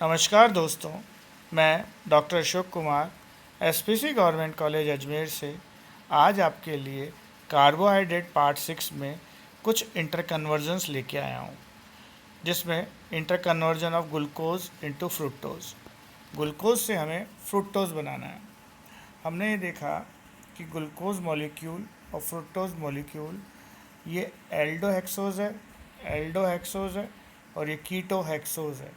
नमस्कार दोस्तों, मैं doctor Ashok Kumar SPC government college Ajmer से आज आपके लिए कार्बोहाइड्रेट पार्ट 6 में कुछ इंटर कन्वर्जन्स लेके आया हूँ, जिसमें inter conversion of glucose into fructose. Glucose से हमें फ्रुक्टोज बनाना है। हमने ये देखा कि ग्लूकोज मॉलिक्यूल और फ्रुक्टोज मॉलिक्यूल ये एल्डोहेक्सोज है और ये कीटोहेक्सोज है।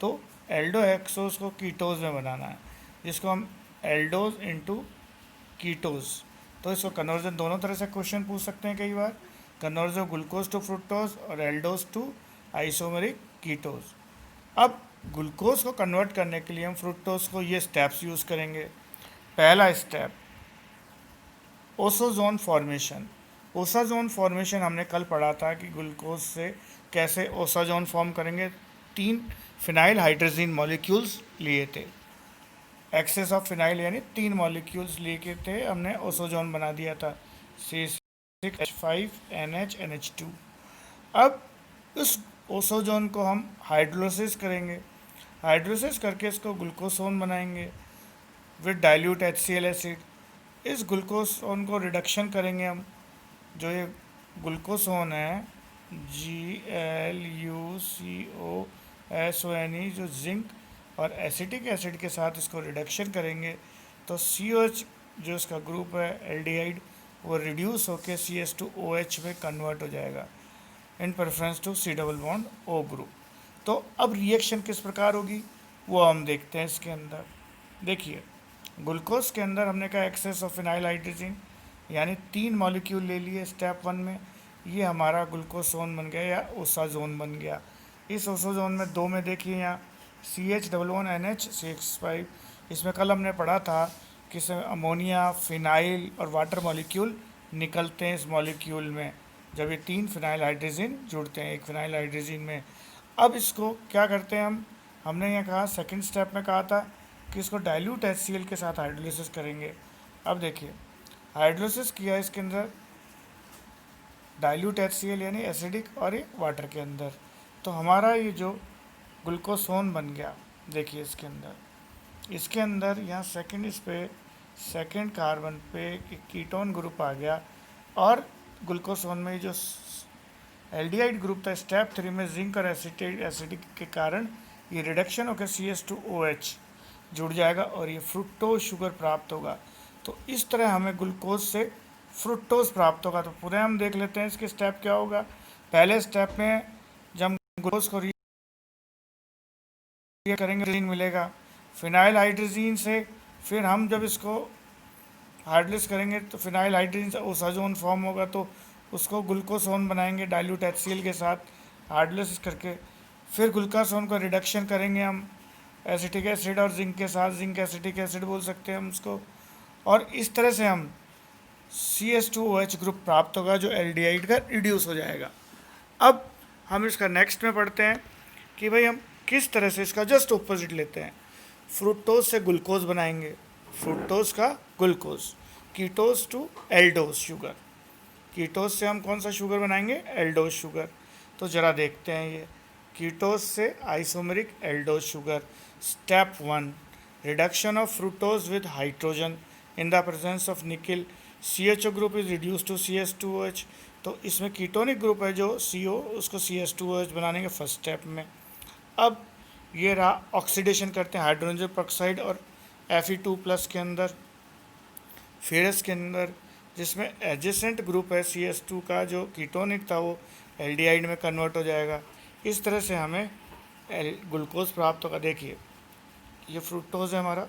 तो एल्डोहेक्सोज को कीटोज में बनाना है, जिसको हम एल्डोज इनटू कीटोज। तो इसको कन्वर्जन दोनों तरह से क्वेश्चन पूछ सकते हैं कई बार, कन्वर्जन ग्लूकोज टू फ्रुक्टोज और एल्डोज टू आइसोमेरिक कीटोज। अब ग्लूकोज को कन्वर्ट करने के लिए हम फ्रुक्टोज को ये स्टेप्स यूज़ करेंगे। पहला स्टेप, ओसोजोन फॉर्मेशन। ओसाजोन फॉर्मेशन हमने कल पढ़ा था कि ग्लूकोज से कैसे ओसाजोन फॉर्म करेंगे। 3 फिनाइल हाइड्रोजन मॉलिक्यूल्स लिए थे, एक्सेस ऑफ फिनाइल यानी 3 मॉलिक्यूल्स लिए थे, हमने ओसोजोन बना दिया था C6H5NH2। अब इस ओसोजोन को हम हाइड्रोलिसिस करेंगे, हाइड्रोलिसिस करके इसको ग्लूकोसोन बनाएंगे विद डाइल्यूट HCl एसिड। इस ग्लूकोसोन को रिडक्शन करेंगे हम, जो ये ग्लूकोसोन है GLUCOSONE, जो जिंक और एसिटिक एसिड के साथ इसको रिडक्शन करेंगे तो COH जो इसका ग्रुप है एल्डिहाइड, वो रिड्यूस होकर CH2OH में कन्वर्ट हो जाएगा in preference to C double bond O group. तो अब रिएक्शन किस प्रकार होगी वो हम देखते हैं इसके अंदर। देखिए, ग्लूकोज के अंदर हमने कहा एक्सेस ऑफ फिनाइल हाइड्रोजन, यानी 3 मॉलिक्यूल ले लिए स्टेप 1 में, ये हमारा ग्लूकोसोन बन गया या ओसाजोन बन गया। इस ओसाजोन में 2 में देखिए यहाँ CH11NH6 इसमें कल हमने पढ़ा था कि इसमें अमोनिया, फिनाइल और वाटर मॉलिक्यूल निकलते हैं इस मॉलिक्यूल में, जब ये 3 फिनाइल हाइड्रोजन जुड़ते हैं एक फिनाइल हाइड्रोजन में। अब इसको क्या करते हैं हमने यहाँ कहा सेकंड स्टेप में कहा था कि इसको डाइल्यूट HCl के साथ हाइड्रोलिसिस करेंगे। अब देखिए, हाइड्रोलिसिस किया इसके अंदर डाइल्यूट HCl यानी एसिडिक और ये वाटर के अंदर, तो हमारा ये जो ग्लूकोसोन बन गया। देखिए इसके अंदर यहाँ सेकंड इस पे सेकंड कार्बन पे कीटोन ग्रुप आ गया और ग्लूकोसोन में जो एल्डिहाइड ग्रुप था स्टेप 3 में जिंक और एसिडिक के कारण ये रिडक्शन होकर CH2OH जुड़ जाएगा और ये फ्रुक्टोज शुगर प्राप्त होगा। तो इस तरह हमें ग्लूकोज से फ्रुक्टोज प्राप्त होगा। तो पूरे हम देख लेते हैं इसके स्टेप क्या होगा। पहले स्टेप में जब हम ग्लूकोज को रिएक्ट करेंगे जिंक मिलेगा फिनाइल हाइड्रोजन से, फिर हम जब इसको हाइड्रोलिस करेंगे तो फिनाइल हाइड्रोजन से ओसाजोन फॉर्म होगा, तो उसको ग्लूकोसोन बनाएंगे डाइल्यूट HCl के साथ हाइड्रोलिसिस करके। फिर ग्लूकोसोन को रिडक्शन करेंगे हम एसिटिक एसिड और जिंक के साथ, जिंक एसिटिक एसिड बोल सकते हैं हम उसको, और इस तरह से हम CH2OH ग्रुप प्राप्त होगा जो एल्डिहाइड का रिड्यूस हो जाएगा। अब हम इसका नेक्स्ट में पढ़ते हैं कि भाई हम किस तरह से इसका जस्ट ऑपोजिट लेते हैं। फ्रुक्टोज से ग्लूकोज बनाएंगे, फ्रुक्टोज का glucose, ketose to aldose sugar. Ketose से हम कौन सा शुगर बनाएंगे? Aldose sugar. तो ज़रा देखते हैं ये कीटोज से isomeric aldose sugar. Step 1, reduction of fructose with hydrogen in the presence of nickel, CHO group is reduce to CH2OH। तो इसमें कीटोनिक ग्रुप है जो CO, उसको CH2OH बनाने के फर्स्ट स्टेप में। अब ये रहा ऑक्सीडेशन करते हैं हाइड्रोजन परऑक्साइड और Fe2+ के अंदर, फेरस के अंदर, जिसमें एडजेसेंट ग्रुप है CH2 का जो कीटोनिक था वो एल्डिहाइड में कन्वर्ट हो जाएगा। इस तरह से हमें ग्लूकोज प्राप्त होगा। देखिए ये फ्रुक्टोज है हमारा,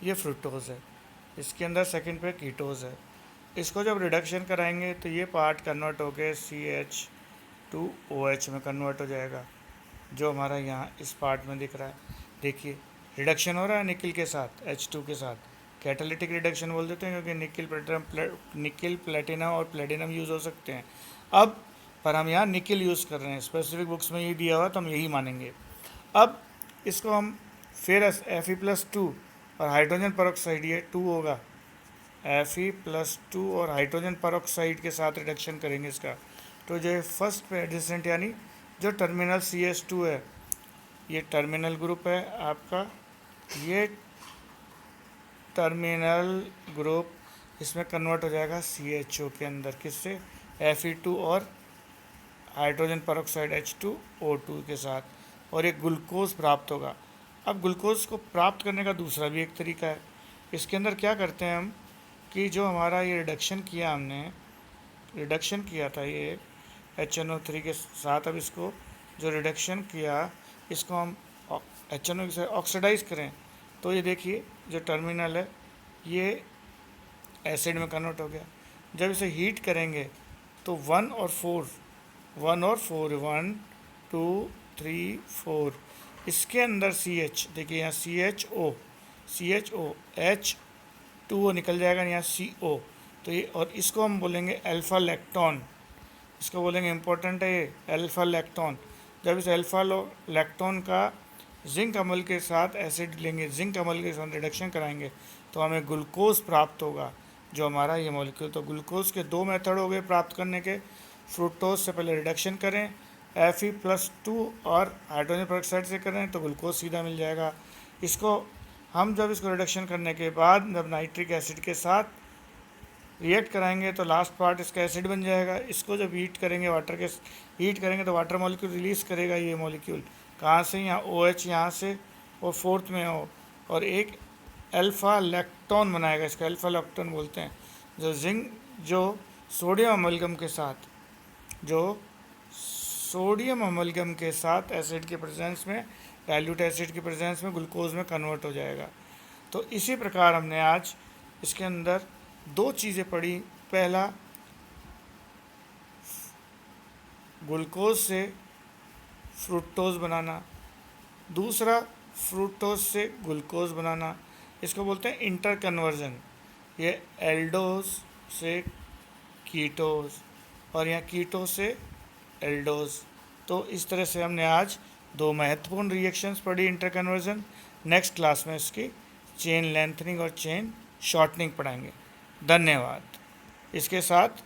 ये फ्रुक्टोज है, इसके अंदर सेकंड पे कीटोज है। इसको जब रिडक्शन कराएंगे तो ये पार्ट कन्वर्ट होकर CH2OH में कन्वर्ट हो जाएगा, जो हमारा यहाँ इस पार्ट में दिख रहा है। देखिए रिडक्शन हो रहा है निकिल के साथ, H2 के साथ, कैटालिटिक रिडक्शन बोल देते हैं क्योंकि निकिल प्लेटिनम और प्लेटिनम यूज़ हो सकते हैं। अब पर हम यहाँ निकिल यूज़ कर रहे हैं, स्पेसिफिक बुक्स में ये दिया हुआ तो हम यही मानेंगे। अब इसको हम फिर Fe+2 और हाइड्रोजन परऑक्साइड, ये 2 होगा, Fe+2 और हाइड्रोजन परऑक्साइड के साथ रिडक्शन करेंगे इसका। तो जो फर्स्ट पे एडजेसेंट यानी जो टर्मिनल CH2 है, ये टर्मिनल ग्रुप है आपका, ये टर्मिनल ग्रुप इसमें कन्वर्ट हो जाएगा CHO के अंदर, किससे, Fe2 और हाइड्रोजन परऑक्साइड H2O2 के साथ, और एक ग्लूकोज प्राप्त होगा। अब ग्लूकोज को प्राप्त करने का दूसरा भी एक तरीका है। इसके अंदर क्या करते हैं हम कि जो हमारा ये रिडक्शन किया, हमने रिडक्शन किया था ये HNO3 के साथ, अब इसको जो रिडक्शन किया इसको हम HNO से ऑक्सीडाइज करें, तो ये देखिए जो टर्मिनल है ये एसिड में कन्वर्ट हो गया। जब इसे हीट करेंगे तो 1 और 4 1 2 3 4, इसके अंदर CH, देखिए यहाँ CHO H2O निकल जाएगा, यहाँ CO, तो ये, और इसको हम बोलेंगे अल्फ़ा लैक्टोन, इसको बोलेंगे, इम्पोर्टेंट है ये अल्फ़ा लैक्टोन। जब इस अल्फ़ा लैक्टोन का जिंक अम्ल के साथ एसिड लेंगे, जिंक अम्ल के साथ रिडक्शन कराएंगे, तो हमें ग्लूकोज प्राप्त होगा, जो हमारा ये मॉलिक्यूल। तो ग्लूकोज के दो मेथड हो गए प्राप्त करने के। फ्रुक्टोज से पहले रिडक्शन करें, Fe+2 और हाइड्रोजन पेरोक्साइड से करें तो ग्लूकोज सीधा मिल जाएगा। इसको हम जब इसको रिडक्शन करने के बाद जब नाइट्रिक एसिड के साथ रिएक्ट कराएंगे तो लास्ट पार्ट इसका एसिड बन जाएगा। इसको जब हीट करेंगे, वाटर के हीट करेंगे तो वाटर मॉलिक्यूल रिलीज़ करेगा ये मॉलिक्यूल, कहाँ से, यहाँ OH यहाँ से, और फोर्थ में O, और एक अल्फ़ा लैक्टोन बनाएगा, इसका अल्फ़ा लैक्टोन बोलते हैं, जो सोडियम अमलगम के साथ एसिड के प्रेजेंस में, डाइल्यूट एसिड के प्रेजेंस में ग्लूकोज में कन्वर्ट हो जाएगा। तो इसी प्रकार हमने आज इसके अंदर दो चीज़ें पढ़ी। पहला, ग्लूकोज से फ्रुक्टोज बनाना, दूसरा फ्रुक्टोज से ग्लूकोज बनाना, इसको बोलते हैं इंटर कन्वर्जन। ये एल्डोज से कीटोज और यहाँ कीटोज से एल्डोज। तो इस तरह से हमने आज दो महत्वपूर्ण रिएक्शंस पढ़ी इंटर कन्वर्जन। नेक्स्ट क्लास में इसकी चेन लेंथनिंग और चेन शॉर्टनिंग पढ़ाएंगे। धन्यवाद। इसके साथ